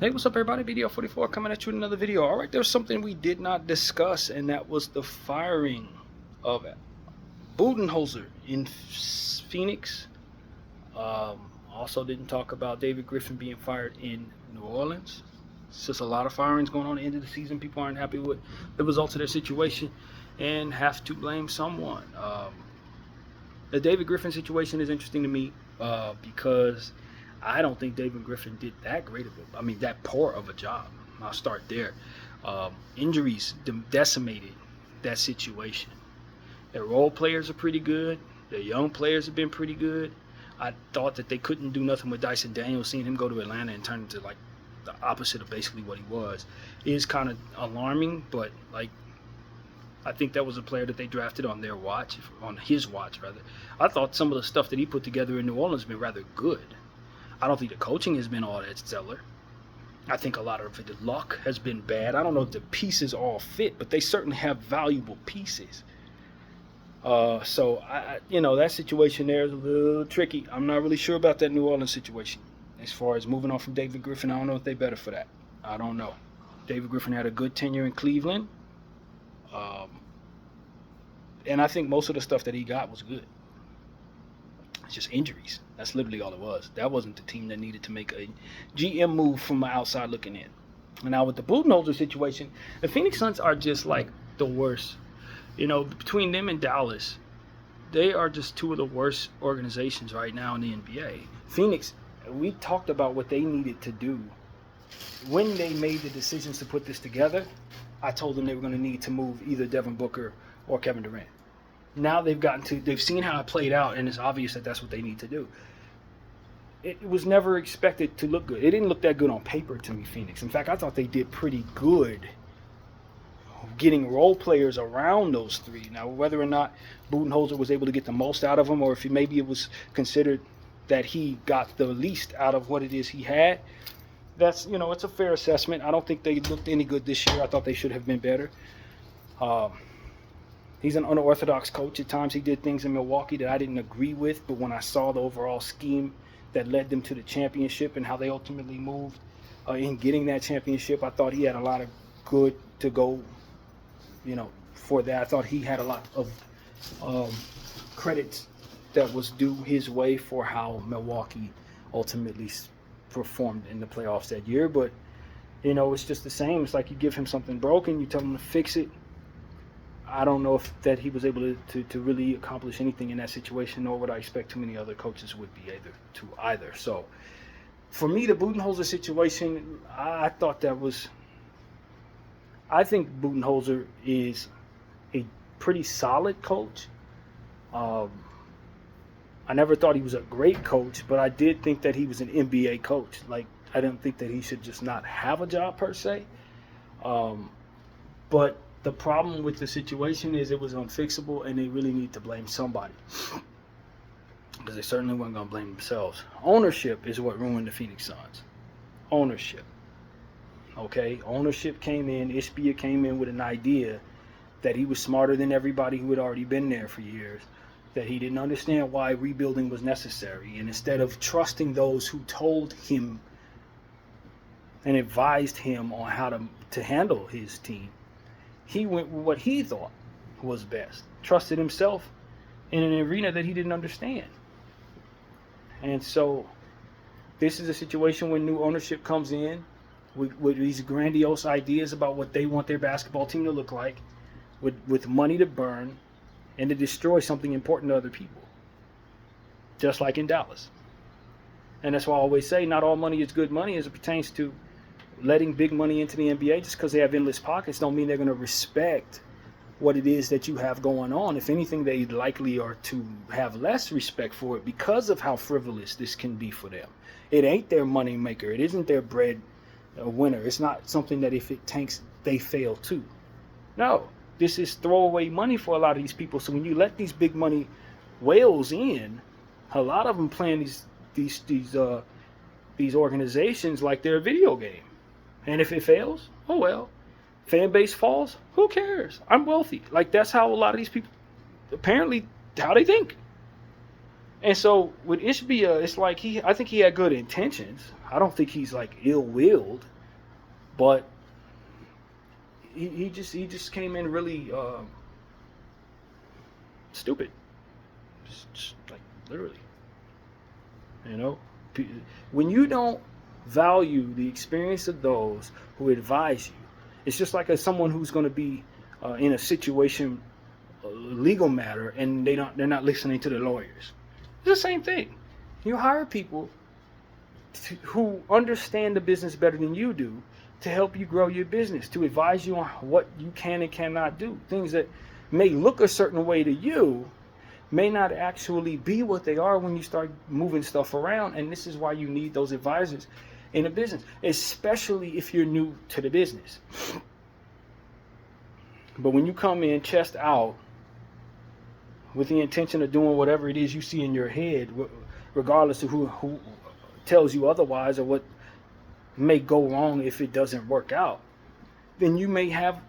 Hey, what's up, everybody? BDO 44 coming at you with another video. All right, there's something we did not discuss, and that was the firing of Budenholzer in Phoenix. Also didn't talk about David Griffin being fired in New Orleans. It's just a lot of firings going on at the end of the season. People aren't happy with the results of their situation and have to blame someone. The David Griffin situation is interesting to me because I don't think David Griffin did that that poor of a job. I'll start there. Injuries decimated that situation. Their role players are pretty good. Their young players have been pretty good. I thought that they couldn't do nothing with Dyson Daniels. Seeing him go to Atlanta and turn into like the opposite of basically what he was is kind of alarming. But I think that was a player that they drafted on his watch rather. I thought some of the stuff that he put together in New Orleans has been rather good. I don't think the coaching has been all that stellar. I think a lot of the luck has been bad. I don't know if the pieces all fit, but they certainly have valuable pieces. So that situation there is a little tricky. I'm not really sure about that New Orleans situation. As far as moving on from David Griffin, I don't know if they're better for that. I don't know. David Griffin had a good tenure in Cleveland. And I think most of the stuff that he got was good. It's just injuries. That's literally all it was. That wasn't the team that needed to make a GM move from the outside looking in. And now with the Budenholzer situation, the Phoenix Suns are just like the worst. Between them and Dallas, they are just two of the worst organizations right now in the NBA. Phoenix, we talked about what they needed to do. When they made the decisions to put this together, I told them they were going to need to move either Devin Booker or Kevin Durant. Now they've seen how it played out, and it's obvious that that's what they need to do. It was never expected to look good. It didn't look that good on paper to me, Phoenix. In fact, I thought they did pretty good getting role players around those three. Now, whether or not Budenholzer was able to get the most out of them, or if maybe it was considered that he got the least out of what it is he had, that's, it's a fair assessment. I don't think they looked any good this year. I thought they should have been better. He's an unorthodox coach. At times he did things in Milwaukee that I didn't agree with, but when I saw the overall scheme that led them to the championship and how they ultimately moved in getting that championship, I thought he had a lot of good to go, for that. I thought he had a lot of credit that was due his way for how Milwaukee ultimately performed in the playoffs that year. But, it's just the same. It's like you give him something broken, you tell him to fix it. I don't know if that he was able to really accomplish anything in that situation, nor would I expect too many other coaches would be either. So for me, the Budenholzer situation, I think Budenholzer is a pretty solid coach. I never thought he was a great coach, but I did think that he was an NBA coach. Like, I didn't think that he should just not have a job per se. But the problem with the situation is it was unfixable, and they really need to blame somebody, because they certainly weren't going to blame themselves. Ownership is what ruined the Phoenix Suns. Ownership. Okay? Ownership came in. Ishbia came in with an idea that he was smarter than everybody who had already been there for years, that he didn't understand why rebuilding was necessary. And instead of trusting those who told him and advised him on how to handle his team, he went with what he thought was best, trusted himself in an arena that he didn't understand. And so this is a situation when new ownership comes in with these grandiose ideas about what they want their basketball team to look like, with money to burn, and to destroy something important to other people, just like in Dallas. And that's why I always say not all money is good money as it pertains to letting big money into the NBA. Just because they have endless pockets don't mean they're going to respect what it is that you have going on. If anything, they likely are to have less respect for it because of how frivolous this can be for them. It ain't their money maker. It isn't their bread winner. It's not something that if it tanks, they fail too. No, this is throwaway money for a lot of these people. So when you let these big money whales in, a lot of them playing these organizations like they're a video game. And if it fails, oh well. Fan base falls, who cares? I'm wealthy. Like, that's how a lot of these people, apparently, how they think. And so with Ishbia, it's like I think he had good intentions. I don't think he's like ill-willed, but he just came in really stupid, just like literally. You know, when you don't value the experience of those who advise you, it's just like as someone who's going to be in a situation, legal matter, and they're not listening to the lawyers. It's the same thing. You hire people who understand the business better than you do to help you grow your business, to advise you on what you can and cannot do. Things that may look a certain way to you may not actually be what they are when you start moving stuff around. And this is why you need those advisors in a business, especially if you're new to the business. But when you come in chest out with the intention of doing whatever it is you see in your head, regardless of who tells you otherwise or what may go wrong if it doesn't work out, then you may have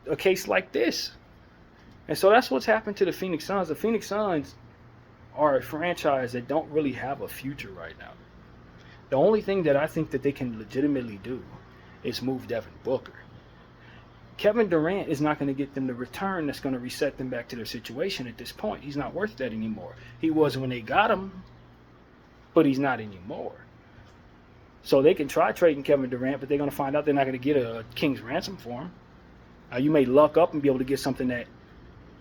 a case like this. And so that's what's happened to the Phoenix Suns. The Phoenix Suns are a franchise that don't really have a future right now. The only thing that I think that they can legitimately do is move Devin Booker. Kevin Durant is not going to get them the return that's going to reset them back to their situation at this point. He's not worth that anymore. He was when they got him, but he's not anymore. So they can try trading Kevin Durant, but they're going to find out they're not going to get a king's ransom for him. You may luck up and be able to get something that,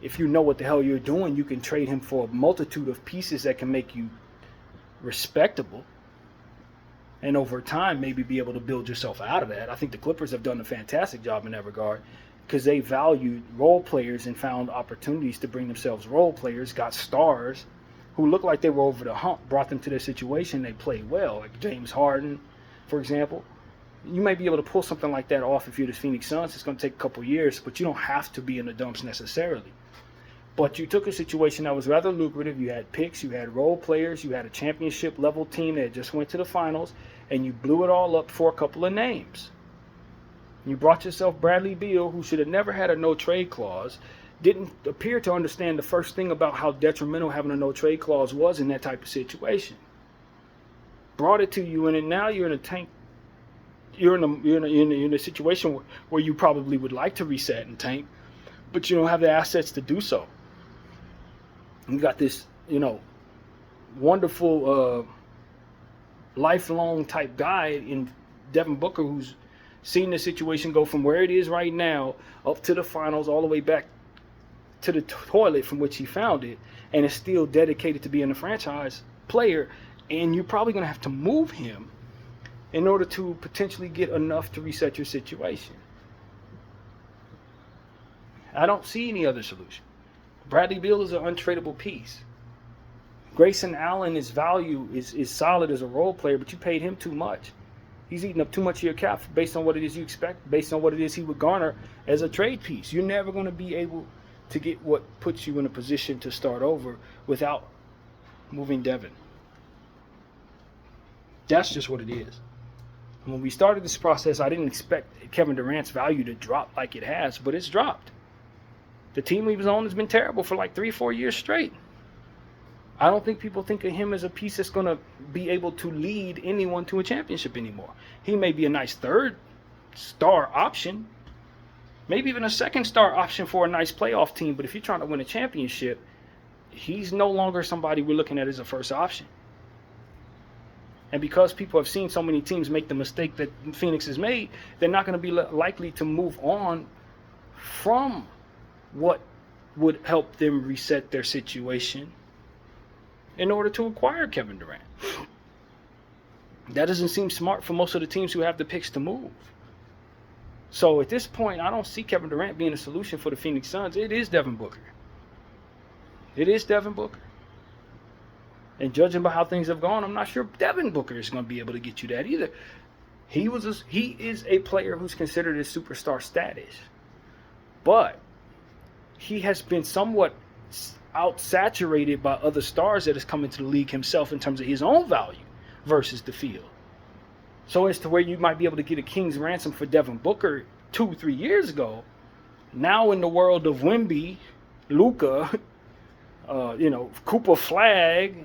if you know what the hell you're doing, you can trade him for a multitude of pieces that can make you respectable. And over time, maybe be able to build yourself out of that. I think the Clippers have done a fantastic job in that regard because they valued role players and found opportunities to bring themselves role players, got stars who looked like they were over the hump, brought them to their situation, they played well. Like James Harden, for example. You may be able to pull something like that off if you're the Phoenix Suns. It's going to take a couple years, but you don't have to be in the dumps necessarily. But you took a situation that was rather lucrative. You had picks, you had role players, you had a championship level team that just went to the finals, and you blew it all up for a couple of names. You brought yourself Bradley Beal, who should have never had a no trade clause, didn't appear to understand the first thing about how detrimental having a no trade clause was in that type of situation. Brought it to you, and now you're in a tank. You're in a situation where you probably would like to reset and tank, but you don't have the assets to do so. You got this, wonderful, lifelong type guy in Devin Booker who's seen the situation go from where it is right now up to the finals, all the way back to the toilet from which he found it, and is still dedicated to being a franchise player. And you're probably going to have to move him in order to potentially get enough to reset your situation. I don't see any other solution. Bradley Beal is an untradeable piece. Grayson Allen, his value is solid as a role player, but you paid him too much. He's eating up too much of your cap based on what it is you expect, based on what it is he would garner as a trade piece. You're never going to be able to get what puts you in a position to start over without moving Devin. That's just what it is. When we started this process, I didn't expect Kevin Durant's value to drop like it has, but it's dropped. The team he was on has been terrible for like 3-4 years straight. I don't think people think of him as a piece that's going to be able to lead anyone to a championship anymore. He may be a nice third star option, maybe even a second star option for a nice playoff team, but if you're trying to win a championship, he's no longer somebody we're looking at as a first option. And because people have seen so many teams make the mistake that Phoenix has made, they're not going to be likely to move on from what would help them reset their situation in order to acquire Kevin Durant. That doesn't seem smart for most of the teams who have the picks to move. So at this point, I don't see Kevin Durant being a solution for the Phoenix Suns. It is Devin Booker. It is Devin Booker. And judging by how things have gone, I'm not sure Devin Booker is going to be able to get you that either. He is a player who's considered as superstar status. But he has been somewhat outsaturated by other stars that has come into the league himself in terms of his own value versus the field. So as to where you might be able to get a king's ransom for Devin Booker 2-3 years ago, now in the world of Wemby, Luka, Cooper Flag,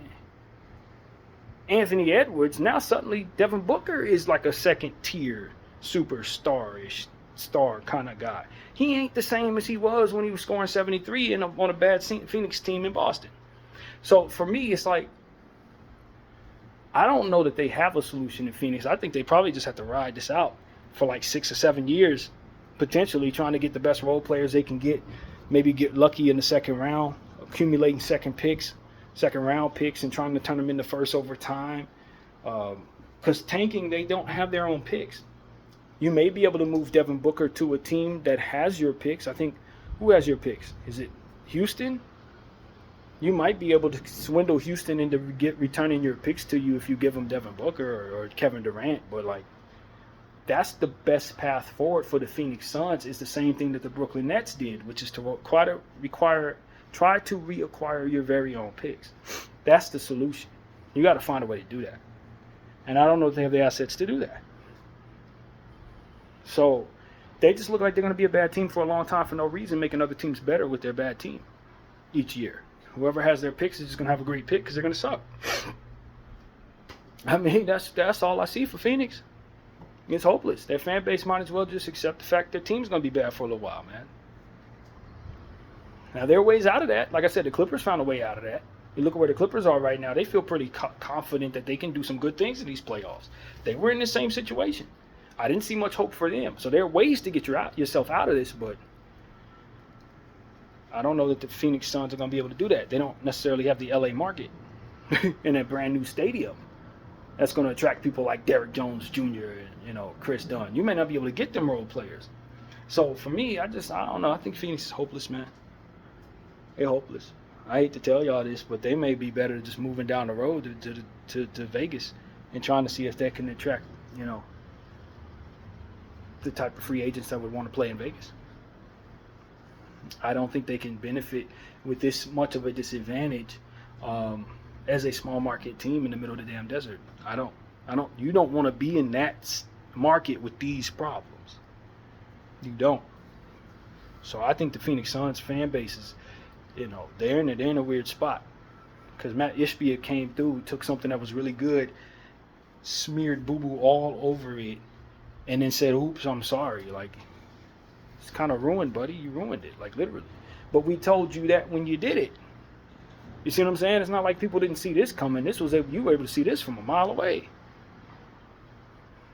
Anthony Edwards, now suddenly Devin Booker is like a second tier superstar-ish star kind of guy. He ain't the same as he was when he was scoring 73 on a bad Phoenix team in Boston. So for me, it's like, I don't know that they have a solution in Phoenix. I think they probably just have to ride this out for like 6 or 7 years, potentially trying to get the best role players they can get, maybe get lucky in the second round, accumulating second round picks and trying to turn them into first over time. Because tanking, they don't have their own picks. You may be able to move Devin Booker to a team that has your picks. I think, who has your picks? Is it Houston? You might be able to swindle Houston into returning your picks to you if you give them Devin Booker or Kevin Durant. But, like, that's the best path forward for the Phoenix Suns. Is the same thing that the Brooklyn Nets did, which is to try to reacquire your very own picks. That's the solution. You got to find a way to do that. And I don't know if they have the assets to do that. So they just look like they're going to be a bad team for a long time for no reason, making other teams better with their bad team each year. Whoever has their picks is just going to have a great pick because they're going to suck. I mean, that's all I see for Phoenix. It's hopeless. Their fan base might as well just accept the fact their team's going to be bad for a little while, man. Now, there are ways out of that. Like I said, the Clippers found a way out of that. You look at where the Clippers are right now. They feel pretty confident that they can do some good things in these playoffs. They were in the same situation. I didn't see much hope for them. So there are ways to get yourself out of this, but I don't know that the Phoenix Suns are going to be able to do that. They don't necessarily have the LA market in a brand new stadium that's going to attract people like Derrick Jones Jr. and, Chris Dunn. You may not be able to get them role players. So for me, I don't know. I think Phoenix is hopeless, man. They're hopeless. I hate to tell y'all this, but they may be better just moving down the road to Vegas and trying to see if they can attract, the type of free agents that would want to play in Vegas. I don't think they can benefit with this much of a disadvantage as a small market team in the middle of the damn desert. You don't want to be in that market with these problems. You don't. So I think the Phoenix Suns fan base is, they're in a weird spot. Because Matt Ishbia came through, took something that was really good, smeared boo-boo all over it, and then said, oops, I'm sorry. Like, it's kind of ruined, buddy. You ruined it, like, literally. But we told you that when you did it. You see what I'm saying? It's not like people didn't see this coming. You were able to see this from a mile away.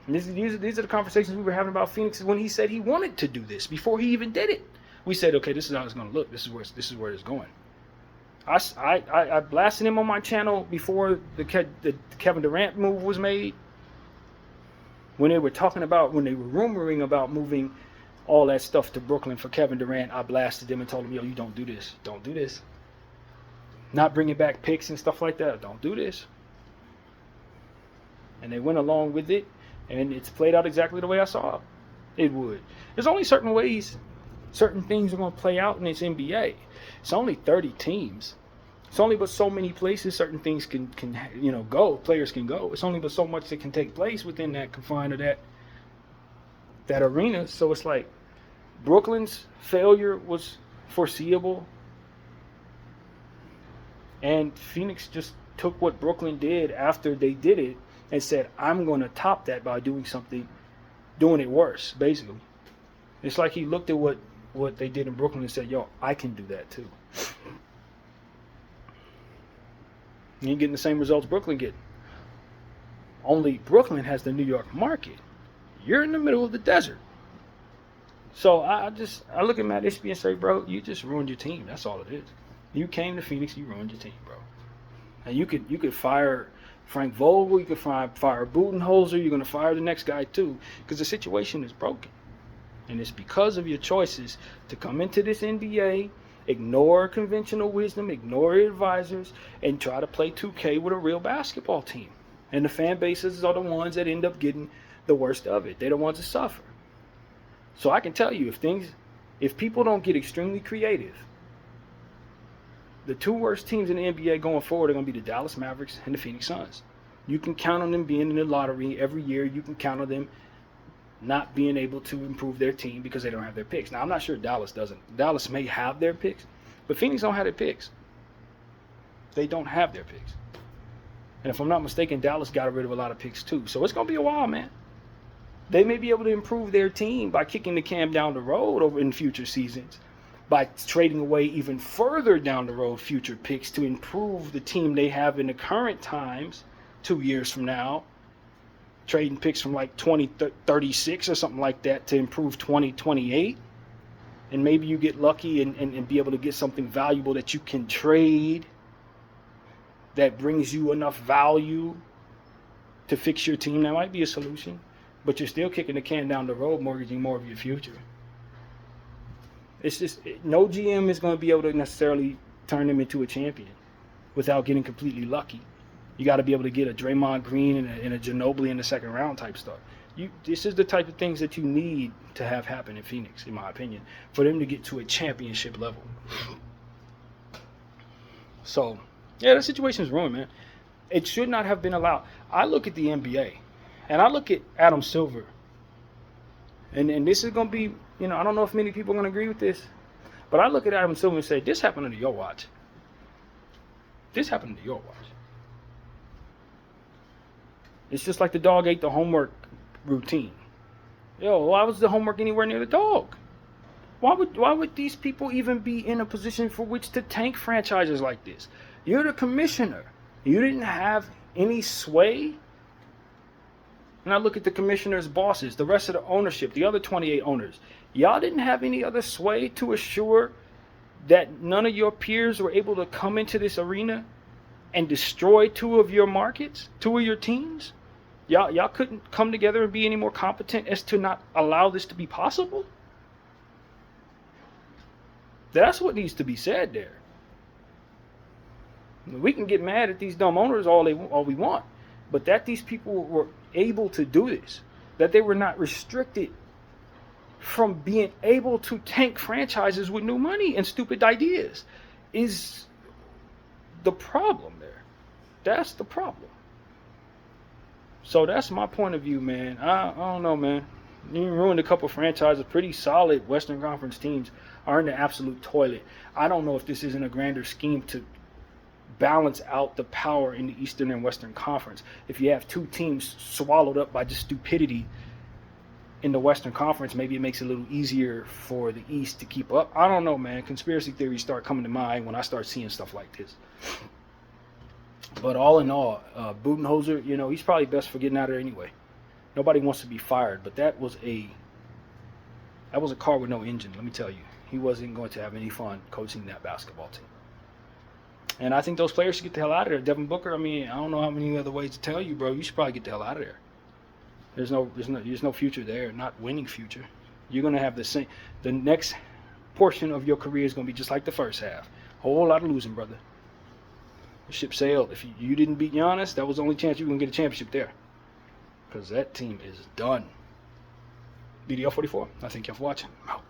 And these are the conversations we were having about Phoenix when he said he wanted to do this before he even did it. We said, okay, this is how it's going to look. This is where it's going. I blasted him on my channel before the Kevin Durant move was made. When they were rumoring about moving all that stuff to Brooklyn for Kevin Durant, I blasted them and told them, yo, you don't do this. Don't do this. Not bringing back picks and stuff like that. Don't do this. And they went along with it, and it's played out exactly the way I saw it would. There's only certain ways certain things are going to play out in this NBA. It's only 30 teams. It's only but so many places certain things can go. Players can go. It's only but so much that can take place within that confine of that arena. So it's like Brooklyn's failure was foreseeable, and Phoenix just took what Brooklyn did after they did it and said, I'm going to top that by doing it worse, basically. It's like he looked at what they did in Brooklyn and said, yo, I can do that too. You ain't getting the same results Brooklyn getting. Only Brooklyn has the New York market. You're in the middle of the desert. So I look at Matt Ishbia and say, bro, you just ruined your team. That's all it is. You came to Phoenix, you ruined your team, bro. And you could fire Frank Vogel, you could fire Budenholzer, you're going to fire the next guy too, because the situation is broken. And it's because of your choices to come into this NBA, ignore conventional wisdom, ignore your advisors, and try to play 2K with a real basketball team. And the fan bases are the ones that end up getting the worst of it. They're the ones that suffer. So I can tell you, if people don't get extremely creative, the two worst teams in the NBA going forward are going to be the Dallas Mavericks and the Phoenix Suns. You can count on them being in the lottery every year. You can count on them not being able to improve their team because they don't have their picks. Now, I'm not sure Dallas doesn't. Dallas may have their picks, but Phoenix don't have their picks. They don't have their picks. And if I'm not mistaken, Dallas got rid of a lot of picks too. So it's going to be a while, man. They may be able to improve their team by kicking the can down the road over in future seasons, by trading away even further down the road future picks to improve the team they have in the current times 2 years from now. Trading picks from like 2036 or something like that to improve 2028. And maybe you get lucky and be able to get something valuable that you can trade that brings you enough value to fix your team. That might be a solution. But you're still kicking the can down the road, mortgaging more of your future. It's just, no GM is going to be able to necessarily turn them into a champion without getting completely lucky. You got to be able to get a Draymond Green and a Ginobili in the second round type stuff. This is the type of things that you need to have happen in Phoenix, in my opinion, for them to get to a championship level. So, yeah, the situation is ruined, man. It should not have been allowed. I look at the NBA, and I look at Adam Silver, and this is going to be, I don't know if many people are going to agree with this, but I look at Adam Silver and say, this happened under your watch. This happened under your watch. It's just like the dog ate the homework routine. Why was the homework anywhere near the dog? Why would these people even be in a position for which to tank franchises like this? You're the commissioner. You didn't have any sway. And I look at the commissioner's bosses, the rest of the ownership, the other 28 owners. Y'all didn't have any other sway to assure that none of your peers were able to come into this arena and destroy two of your markets, two of your teams? Y'all couldn't come together and be any more competent as to not allow this to be possible? That's what needs to be said there. We can get mad at these dumb owners all we want, but that these people were able to do this, that they were not restricted from being able to tank franchises with new money and stupid ideas, is the problem there. That's the problem. So that's my point of view, man. I don't know, man. You ruined a couple franchises. Pretty solid Western Conference teams are in the absolute toilet. I don't know if this isn't a grander scheme to balance out the power in the Eastern and Western Conference. If you have two teams swallowed up by just stupidity in the Western Conference, maybe it makes it a little easier for the East to keep up. I don't know, man. Conspiracy theories start coming to mind when I start seeing stuff like this. But all in all, Budenholzer, he's probably best for getting out of there anyway. Nobody wants to be fired, but that was a car with no engine, let me tell you. He wasn't going to have any fun coaching that basketball team. And I think those players should get the hell out of there. Devin Booker, I don't know how many other ways to tell you, bro. You should probably get the hell out of there. There's no future there, not winning future. You're going to have the next portion of your career is going to be just like the first half. Whole lot of losing, brother. The ship sailed. If you didn't beat Giannis, that was the only chance you were going to get a championship there. Because that team is done. BDL 44, I thank y'all for watching. I'm out.